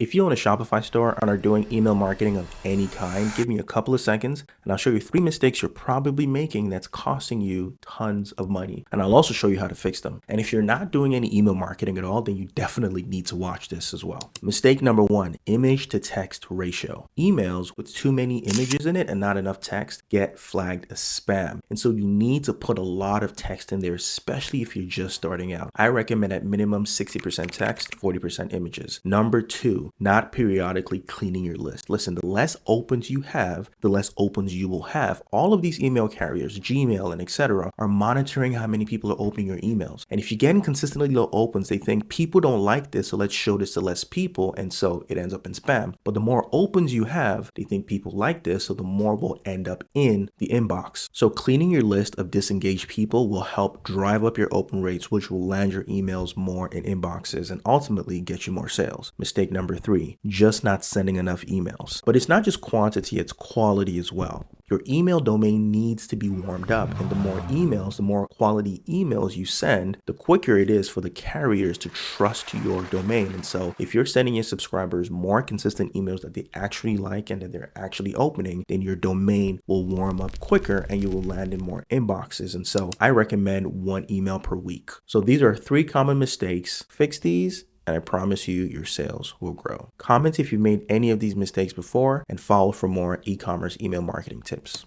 If you own a Shopify store and are doing email marketing of any kind, give me a couple of seconds and I'll show you 3 mistakes you're probably making that's costing you tons of money. And I'll also show you how to fix them. And if you're not doing any email marketing at all, then you definitely need to watch this as well. Mistake number 1, image to text ratio. Emails with too many images in it and not enough text get flagged as spam. And so you need to put a lot of text in there, especially if you're just starting out. I recommend at minimum 60% text, 40% images. Number 2, not periodically cleaning your list. Listen, the less opens you have, the less opens you will have. All of these email carriers, Gmail and etc., are monitoring how many people are opening your emails. And if you're getting consistently low opens, they think people don't like this, so let's show this to less people, and so it ends up in spam. But the more opens you have, they think people like this, so the more will end up in the inbox. So cleaning your list of disengaged people will help drive up your open rates, which will land your emails more in inboxes and ultimately get you more sales. Mistake number 3, just not sending enough emails. But it's not just quantity, it's quality as well. Your email domain needs to be warmed up, and the more emails, the more quality emails you send, the quicker it is for the carriers to trust your domain. And so if you're sending your subscribers more consistent emails that they actually like and that they're actually opening, then your domain will warm up quicker and you will land in more inboxes. And so I recommend 1 email per week. So these are 3 common mistakes. Fix these, and I promise you your sales will grow. Comment if you've made any of these mistakes before and follow for more e-commerce email marketing tips.